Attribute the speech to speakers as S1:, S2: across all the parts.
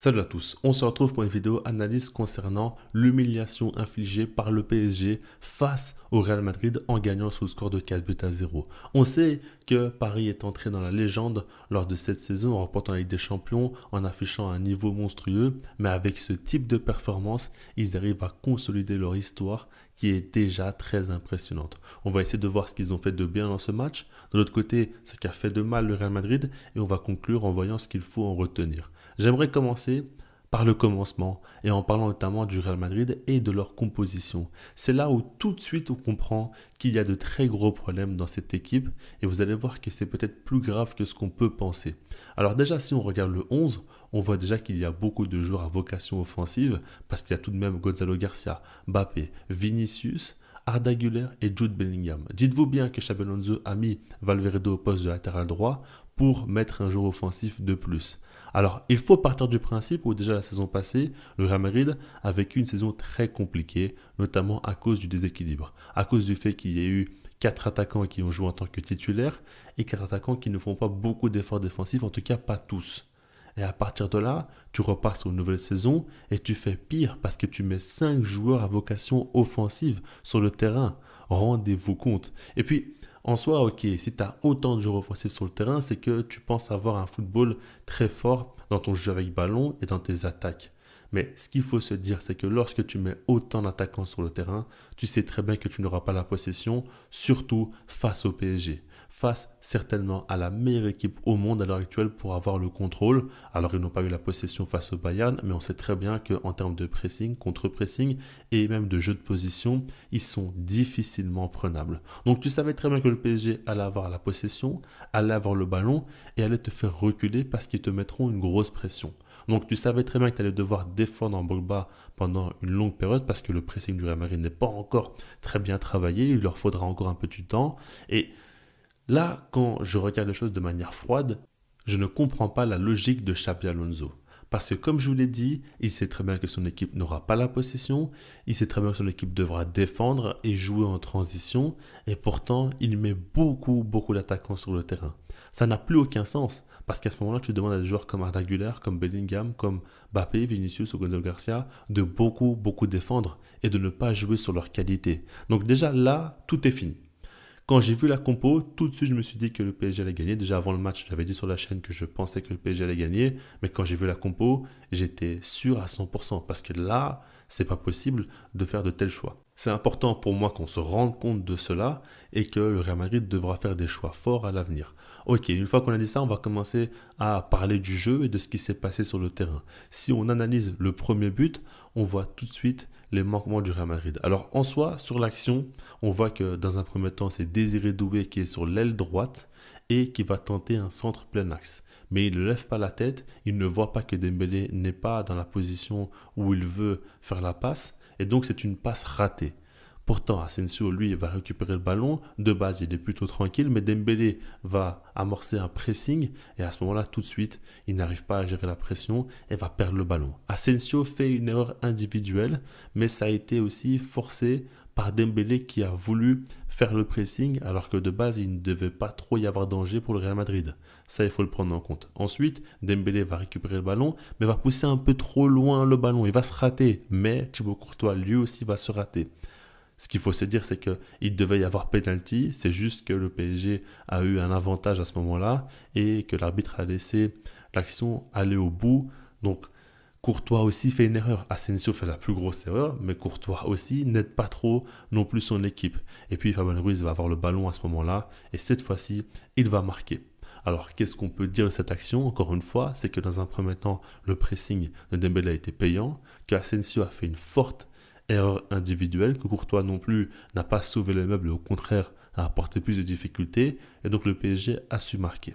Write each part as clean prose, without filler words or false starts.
S1: Salut à tous, on se retrouve pour une vidéo analyse concernant l'humiliation infligée par le PSG face au Real Madrid en gagnant sous le score de 4 buts à 0. On sait que Paris est entré dans la légende lors de cette saison en remportant la Ligue des Champions, en affichant un niveau monstrueux, mais avec ce type de performance, ils arrivent à consolider leur histoire qui est déjà très impressionnante. On va essayer de voir ce qu'ils ont fait de bien dans ce match, de l'autre côté ce qui a fait de mal le Real Madrid, et on va conclure en voyant ce qu'il faut en retenir. J'aimerais commencer par le commencement et en parlant notamment du Real Madrid et de leur composition. C'est là où tout de suite on comprend qu'il y a de très gros problèmes dans cette équipe et vous allez voir que c'est peut-être plus grave que ce qu'on peut penser. Alors déjà si on regarde le 11, on voit déjà qu'il y a beaucoup de joueurs à vocation offensive parce qu'il y a tout de même Gonzalo Garcia, Mbappé, Vinicius, Arda Güler et Jude Bellingham. Dites-vous bien que Xabi Alonso a mis Valverde au poste de latéral droit pour mettre un joueur offensif de plus. Alors, il faut partir du principe où déjà la saison passée, le Real Madrid a vécu une saison très compliquée, notamment à cause du déséquilibre, à cause du fait qu'il y ait eu 4 attaquants qui ont joué en tant que titulaires et 4 attaquants qui ne font pas beaucoup d'efforts défensifs, en tout cas pas tous. Et à partir de là, tu repars sur une nouvelle saison et tu fais pire parce que tu mets 5 joueurs à vocation offensive sur le terrain. Rendez-vous compte. Et puis, en soi, ok, si tu as autant de joueurs offensifs sur le terrain, c'est que tu penses avoir un football très fort dans ton jeu avec ballon et dans tes attaques. Mais ce qu'il faut se dire, c'est que lorsque tu mets autant d'attaquants sur le terrain, tu sais très bien que tu n'auras pas la possession, surtout face au PSG. Face certainement à la meilleure équipe au monde à l'heure actuelle pour avoir le contrôle. Alors ils n'ont pas eu la possession face au Bayern, mais on sait très bien qu'en termes de pressing, contre-pressing et même de jeu de position, ils sont difficilement prenables. Donc tu savais très bien que le PSG allait avoir la possession, allait avoir le ballon et allait te faire reculer parce qu'ils te mettront une grosse pression. Donc tu savais très bien que tu allais devoir défendre en bloc bas pendant une longue période parce que le pressing du Real Madrid n'est pas encore très bien travaillé, il leur faudra encore un petit temps. Et là, quand je regarde les choses de manière froide, je ne comprends pas la logique de Xabi Alonso. Parce que comme je vous l'ai dit, il sait très bien que son équipe n'aura pas la possession, il sait très bien que son équipe devra défendre et jouer en transition, et pourtant il met beaucoup d'attaquants sur le terrain. Ça n'a plus aucun sens, parce qu'à ce moment-là, tu demandes à des joueurs comme Arda Güler, comme Bellingham, comme Mbappé, Vinicius ou Gonzalo Garcia de beaucoup défendre et de ne pas jouer sur leur qualité. Donc déjà là, tout est fini. Quand j'ai vu la compo, tout de suite, je me suis dit que le PSG allait gagner. Déjà avant le match, j'avais dit sur la chaîne que je pensais que le PSG allait gagner. Mais quand j'ai vu la compo, j'étais sûr à 100%. Parce que là, c'est pas possible de faire de tels choix. C'est important pour moi qu'on se rende compte de cela et que le Real Madrid devra faire des choix forts à l'avenir. Ok, une fois qu'on a dit ça, on va commencer à parler du jeu et de ce qui s'est passé sur le terrain. Si on analyse le premier but, on voit tout de suite les manquements du Real Madrid. Alors en soi, sur l'action, on voit que dans un premier temps, c'est Désiré Doué qui est sur l'aile droite et qui va tenter un centre plein axe. Mais il ne lève pas la tête, il ne voit pas que Dembélé n'est pas dans la position où il veut faire la passe et donc c'est une passe ratée. Pourtant, Asensio, lui, va récupérer le ballon. De base, il est plutôt tranquille, mais Dembélé va amorcer un pressing. Et à ce moment-là, tout de suite, il n'arrive pas à gérer la pression et va perdre le ballon. Asensio fait une erreur individuelle, mais ça a été aussi forcé par Dembélé qui a voulu faire le pressing, alors que de base, il ne devait pas trop y avoir danger pour le Real Madrid. Ça, il faut le prendre en compte. Ensuite, Dembélé va récupérer le ballon, mais va pousser un peu trop loin le ballon. Il va se rater, mais Thibaut Courtois, lui aussi, va se rater. Ce qu'il faut se dire, c'est qu'il devait y avoir penalty. C'est juste que le PSG a eu un avantage à ce moment-là et que l'arbitre a laissé l'action aller au bout. Donc, Courtois aussi fait une erreur. Asensio fait la plus grosse erreur, mais Courtois aussi n'aide pas trop non plus son équipe. Et puis, Fabian Ruiz va avoir le ballon à ce moment-là et cette fois-ci, il va marquer. Alors, qu'est-ce qu'on peut dire de cette action? Encore une fois, c'est que dans un premier temps, le pressing de Dembélé a été payant, que Asensio a fait une forte erreur individuelle, que Courtois non plus n'a pas sauvé le meuble, au contraire a apporté plus de difficultés, et donc le PSG a su marquer.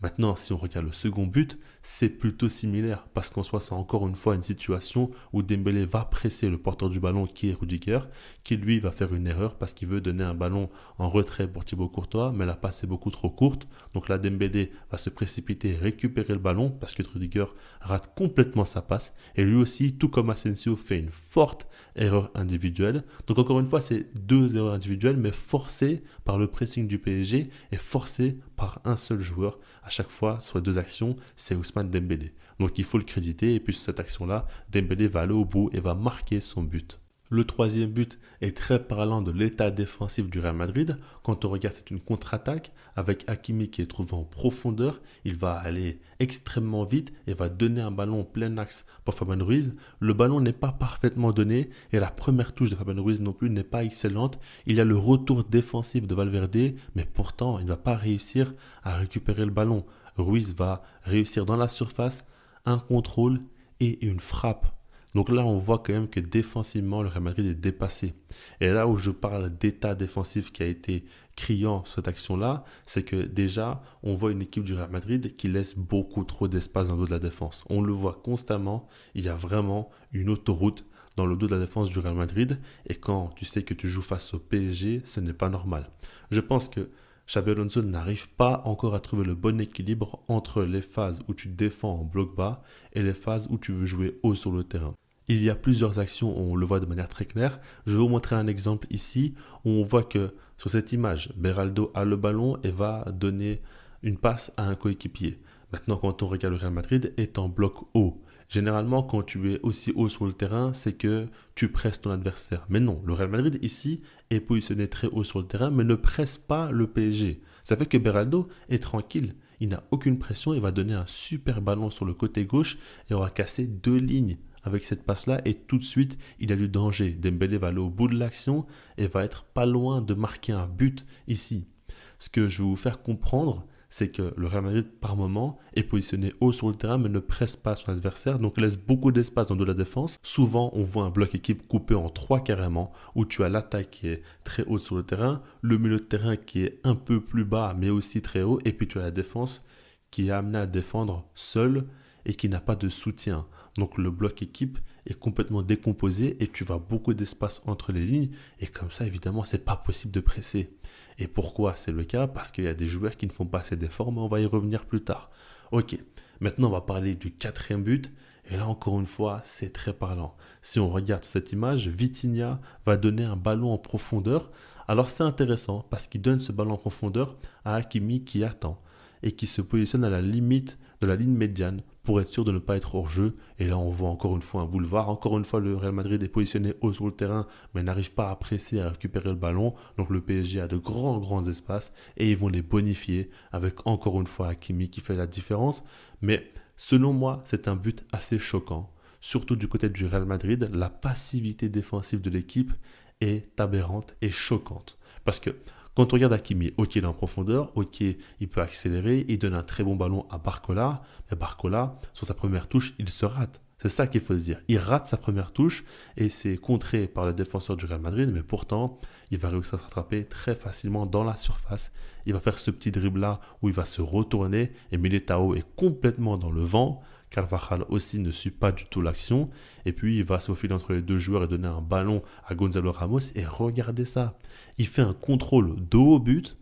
S1: Maintenant, si on regarde le second but, c'est plutôt similaire parce qu'en soi, c'est encore une fois une situation où Dembélé va presser le porteur du ballon qui est Rudiger, qui lui va faire une erreur parce qu'il veut donner un ballon en retrait pour Thibaut Courtois, mais la passe est beaucoup trop courte. Donc là, Dembélé va se précipiter et récupérer le ballon parce que Rudiger rate complètement sa passe. Et lui aussi, tout comme Asensio, fait une forte erreur individuelle. Donc encore une fois, c'est 2 erreurs individuelles, mais forcées par le pressing du PSG et forcées par un seul joueur. À chaque fois, sur les 2 actions, c'est Ousmane Dembélé. Donc il faut le créditer et puis sur cette action-là, Dembélé va aller au bout et va marquer son but. Le troisième but est très parlant de l'état défensif du Real Madrid. Quand on regarde, c'est une contre-attaque avec Hakimi qui est trouvé en profondeur. Il va aller extrêmement vite et va donner un ballon plein axe pour Fabian Ruiz. Le ballon n'est pas parfaitement donné et la première touche de Fabian Ruiz non plus n'est pas excellente. Il y a le retour défensif de Valverde, mais pourtant, il ne va pas réussir à récupérer le ballon. Ruiz va réussir dans la surface un contrôle et une frappe. Donc là, on voit quand même que défensivement, le Real Madrid est dépassé. Et là où je parle d'état défensif qui a été criant sur cette action-là, c'est que déjà, on voit une équipe du Real Madrid qui laisse beaucoup trop d'espace dans le dos de la défense. On le voit constamment, il y a vraiment une autoroute dans le dos de la défense du Real Madrid. Et quand tu sais que tu joues face au PSG, ce n'est pas normal. Je pense que Xabi Alonso n'arrive pas encore à trouver le bon équilibre entre les phases où tu défends en bloc bas et les phases où tu veux jouer haut sur le terrain. Il y a plusieurs actions où on le voit de manière très claire. Je vais vous montrer un exemple ici où on voit que sur cette image, Beraldo a le ballon et va donner une passe à un coéquipier. Maintenant, quand on regarde le Real Madrid est en bloc haut. Généralement, quand tu es aussi haut sur le terrain, c'est que tu presses ton adversaire. Mais non, le Real Madrid ici est positionné très haut sur le terrain, mais ne presse pas le PSG. Ça fait que Beraldo est tranquille. Il n'a aucune pression, il va donner un super ballon sur le côté gauche et on va casser deux lignes avec cette passe-là et tout de suite, il a du danger. Dembélé va aller au bout de l'action et va être pas loin de marquer un but ici. Ce que je vais vous faire comprendre, c'est que le Real Madrid, par moment, est positionné haut sur le terrain, mais ne presse pas son adversaire, donc laisse beaucoup d'espace dans de la défense. Souvent, on voit un bloc équipe coupé en trois carrément, où tu as l'attaque qui est très haute sur le terrain, le milieu de terrain qui est un peu plus bas, mais aussi très haut, et puis tu as la défense qui est amenée à défendre seule et qui n'a pas de soutien. Donc le bloc équipe est complètement décomposé et tu vas beaucoup d'espace entre les lignes et comme ça évidemment c'est pas possible de presser. Et pourquoi c'est le cas? Parce qu'il y a des joueurs qui ne font pas assez d'efforts, mais on va y revenir plus tard. Ok, maintenant on va parler du quatrième but et là encore une fois c'est très parlant. Si on regarde cette image, Vitinha va donner un ballon en profondeur. Alors c'est intéressant parce qu'il donne ce ballon en profondeur à Hakimi qui attend et qui se positionne à la limite de la ligne médiane pour être sûr de ne pas être hors jeu. Et là, on voit encore une fois un boulevard. Encore une fois, le Real Madrid est positionné haut sur le terrain, mais n'arrive pas à presser, à récupérer le ballon. Donc le PSG a de grands espaces et ils vont les bonifier avec encore une fois Hakimi qui fait la différence. Mais selon moi, c'est un but assez choquant. Surtout du côté du Real Madrid, la passivité défensive de l'équipe est aberrante et choquante. Parce que quand on regarde Hakimi, ok, il est en profondeur, ok, il peut accélérer, il donne un très bon ballon à Barcola, mais Barcola, sur sa première touche, il se rate. C'est ça qu'il faut se dire. Il rate sa première touche et c'est contré par le défenseur du Real Madrid, mais pourtant, il va réussir à se rattraper très facilement dans la surface. Il va faire ce petit dribble-là où il va se retourner et Militao est complètement dans le vent. Carvajal aussi ne suit pas du tout l'action. Et puis, il va se faufiler entre les deux joueurs et donner un ballon à Gonzalo Ramos. Et regardez ça. Il fait un contrôle dos au but.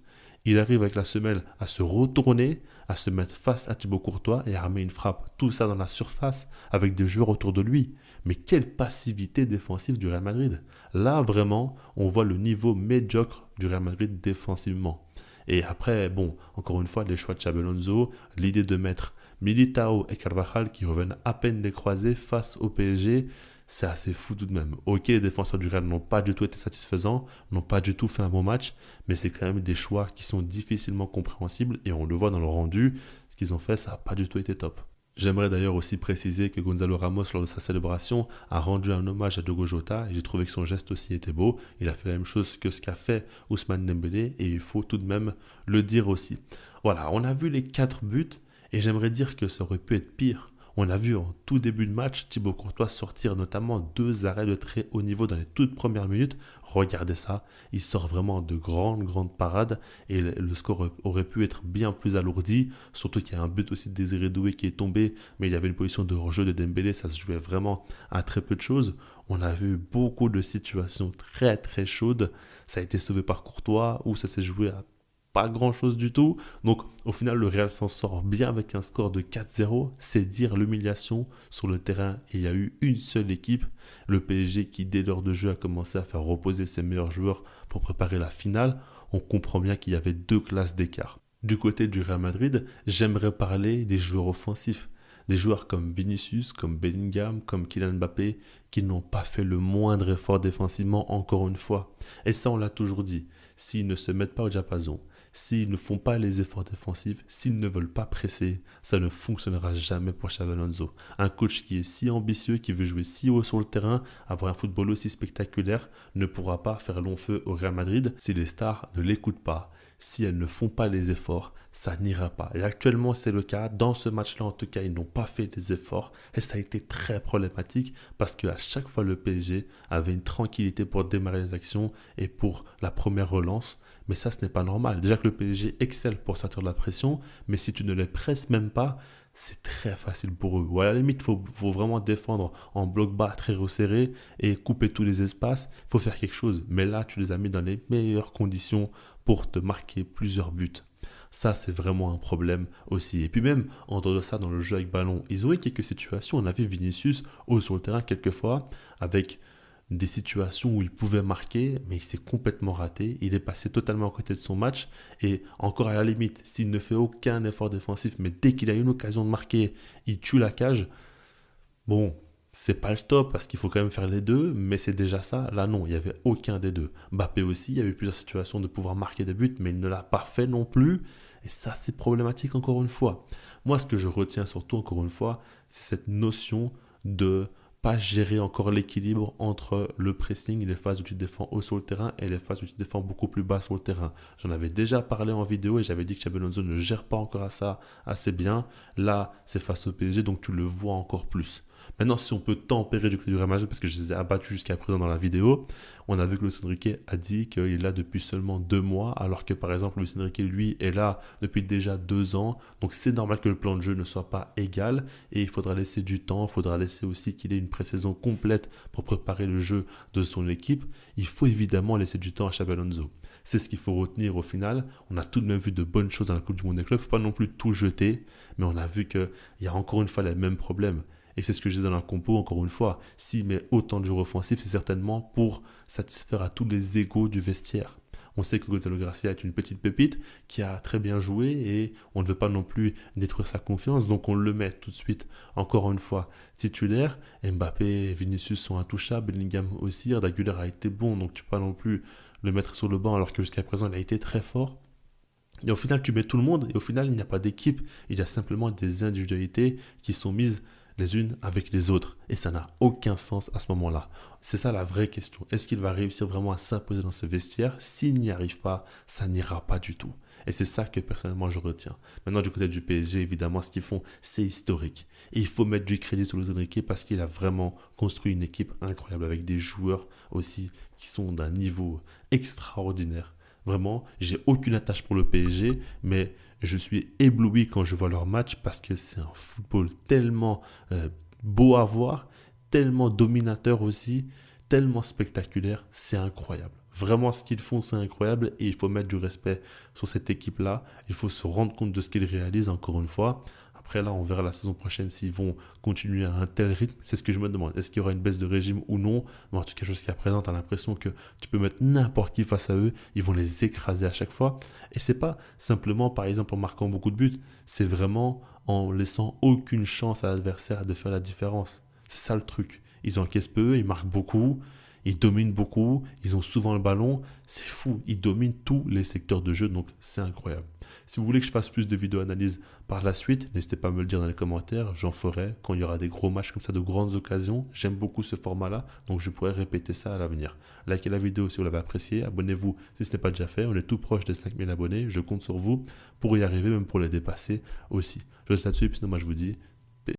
S1: Il arrive avec la semelle à se retourner, à se mettre face à Thibaut Courtois et à ramener une frappe. Tout ça dans la surface avec des joueurs autour de lui. Mais quelle passivité défensive du Real Madrid. Là, vraiment, on voit le niveau médiocre du Real Madrid défensivement. Et après, bon, encore une fois, les choix de Xabi Alonso, l'idée de mettre Militao et Carvajal qui reviennent à peine des croisés face au PSG, c'est assez fou tout de même. Ok, les défenseurs du Real n'ont pas du tout été satisfaisants, n'ont pas du tout fait un bon match, mais c'est quand même des choix qui sont difficilement compréhensibles et on le voit dans le rendu, ce qu'ils ont fait, ça n'a pas du tout été top. J'aimerais d'ailleurs aussi préciser que Gonzalo Ramos, lors de sa célébration, a rendu un hommage à Diogo Jota et j'ai trouvé que son geste aussi était beau. Il a fait la même chose que ce qu'a fait Ousmane Dembélé et il faut tout de même le dire aussi. Voilà, on a vu les 4 buts et j'aimerais dire que ça aurait pu être pire. On a vu en tout début de match Thibaut Courtois sortir notamment 2 arrêts de très haut niveau dans les toutes premières minutes. Regardez ça, il sort vraiment de grandes parades et le score aurait pu être bien plus alourdi. Surtout qu'il y a un but aussi de Désiré Doué qui est tombé, mais il y avait une position de hors-jeu de Dembélé, ça se jouait vraiment à très peu de choses. On a vu beaucoup de situations très chaudes. Ça a été sauvé par Courtois ou ça s'est joué à pas grand chose du tout. Donc au final le Real s'en sort bien avec un score de 4-0. C'est dire l'humiliation sur le terrain. Il y a eu une seule équipe, le PSG, qui dès l'heure de jeu a commencé à faire reposer ses meilleurs joueurs pour préparer la finale. On comprend bien qu'il y avait 2 classes d'écart. Du côté du Real Madrid, j'aimerais parler des joueurs offensifs. Des joueurs comme Vinicius, comme Bellingham, comme Kylian Mbappé, qui n'ont pas fait le moindre effort défensivement encore une fois. Et ça, on l'a toujours dit. S'ils ne se mettent pas au diapason, s'ils ne font pas les efforts défensifs, s'ils ne veulent pas presser, ça ne fonctionnera jamais pour Xabi Alonso. Un coach qui est si ambitieux, qui veut jouer si haut sur le terrain, avoir un football aussi spectaculaire, ne pourra pas faire long feu au Real Madrid si les stars ne l'écoutent pas. Si elles ne font pas les efforts, ça n'ira pas. Et actuellement, c'est le cas. Dans ce match-là, en tout cas, ils n'ont pas fait les efforts. Et ça a été très problématique parce qu'à chaque fois, le PSG avait une tranquillité pour démarrer les actions et pour la première relance. Mais ça, ce n'est pas normal. Déjà que le PSG excelle pour sortir de la pression, mais si tu ne les presses même pas, c'est très facile pour eux. Ou à la limite, il faut vraiment défendre en bloc bas très resserré et couper tous les espaces. Il faut faire quelque chose. Mais là, tu les as mis dans les meilleures conditions pour te marquer plusieurs buts. Ça, c'est vraiment un problème aussi. Et puis même, en dehors de ça, dans le jeu avec ballon, ils ont eu quelques situations. On a vu Vinicius haut sur le terrain quelquefois avec des situations où il pouvait marquer, mais il s'est complètement raté. Il est passé totalement à côté de son match. Et encore à la limite, s'il ne fait aucun effort défensif, mais dès qu'il a une occasion de marquer, il tue la cage. Bon, c'est pas le top parce qu'il faut quand même faire les deux, mais c'est déjà ça. Là, non, il n'y avait aucun des deux. Mbappé aussi, il y avait plusieurs situations de pouvoir marquer des buts, mais il ne l'a pas fait non plus. Et ça, c'est problématique encore une fois. Moi, ce que je retiens surtout encore une fois, c'est cette notion de pas gérer encore l'équilibre entre le pressing et les phases où tu défends haut sur le terrain et les phases où tu défends beaucoup plus bas sur le terrain. J'en avais déjà parlé en vidéo et j'avais dit que Xabi Alonso ne gère pas encore à ça assez bien. Là, c'est face au PSG, donc tu le vois encore plus. Maintenant, si on peut tempérer du côté du Real Madrid, parce que je les ai abattus jusqu'à présent dans la vidéo, on a vu que Luis Enrique a dit qu'il est là depuis seulement 2 mois, alors que par exemple, Luis Enrique, lui, est là depuis déjà 2 ans. Donc c'est normal que le plan de jeu ne soit pas égal et il faudra laisser du temps, il faudra laisser aussi qu'il ait une pré-saison complète pour préparer le jeu de son équipe. Il faut évidemment laisser du temps à Xabi Alonso. C'est ce qu'il faut retenir au final. On a tout de même vu de bonnes choses dans la Coupe du Monde des clubs. Il ne faut pas non plus tout jeter, mais on a vu qu'il y a encore une fois les mêmes problèmes. Et c'est ce que je disais dans la compo, encore une fois. S'il met autant de joueurs offensifs, c'est certainement pour satisfaire à tous les égos du vestiaire. On sait que Gonzalo Garcia est une petite pépite qui a très bien joué et on ne veut pas non plus détruire sa confiance. Donc on le met tout de suite, encore une fois, titulaire. Mbappé et Vinicius sont intouchables, Bellingham aussi. Arda Güler a été bon, donc tu ne peux pas non plus le mettre sur le banc alors que jusqu'à présent il a été très fort. Et au final, tu mets tout le monde et au final, il n'y a pas d'équipe. Il y a simplement des individualités qui sont mises les unes avec les autres. Et ça n'a aucun sens à ce moment-là. C'est ça la vraie question. Est-ce qu'il va réussir vraiment à s'imposer dans ce vestiaire? S'il n'y arrive pas, ça n'ira pas du tout. Et c'est ça que personnellement je retiens. Maintenant, du côté du PSG, évidemment, ce qu'ils font, c'est historique. Et il faut mettre du crédit sur Luis Enrique parce qu'il a vraiment construit une équipe incroyable avec des joueurs aussi qui sont d'un niveau extraordinaire. Vraiment, j'ai aucune attache pour le PSG, mais je suis ébloui quand je vois leur match parce que c'est un football tellement beau à voir, tellement dominateur aussi, tellement spectaculaire, c'est incroyable. Vraiment, ce qu'ils font, c'est incroyable et il faut mettre du respect sur cette équipe-là. Il faut se rendre compte de ce qu'ils réalisent, encore une fois. Après, là, on verra la saison prochaine s'ils vont continuer à un tel rythme. C'est ce que je me demande. Est-ce qu'il y aura une baisse de régime ou non? Mais en tout cas, jusqu'à présent, tu as l'impression que tu peux mettre n'importe qui face à eux. Ils vont les écraser à chaque fois. Et c'est pas simplement, par exemple, en marquant beaucoup de buts. C'est vraiment en laissant aucune chance à l'adversaire de faire la différence. C'est ça le truc. Ils encaissent peu, ils marquent beaucoup. Ils dominent beaucoup, ils ont souvent le ballon, c'est fou, ils dominent tous les secteurs de jeu, donc c'est incroyable. Si vous voulez que je fasse plus de vidéos analyses par la suite, n'hésitez pas à me le dire dans les commentaires, j'en ferai quand il y aura des gros matchs comme ça, de grandes occasions. J'aime beaucoup ce format-là, donc je pourrais répéter ça à l'avenir. Likez la vidéo si vous l'avez appréciée, abonnez-vous si ce n'est pas déjà fait, on est tout proche des 5000 abonnés, je compte sur vous pour y arriver, même pour les dépasser aussi. Je laisse là-dessus, puis sinon moi je vous dis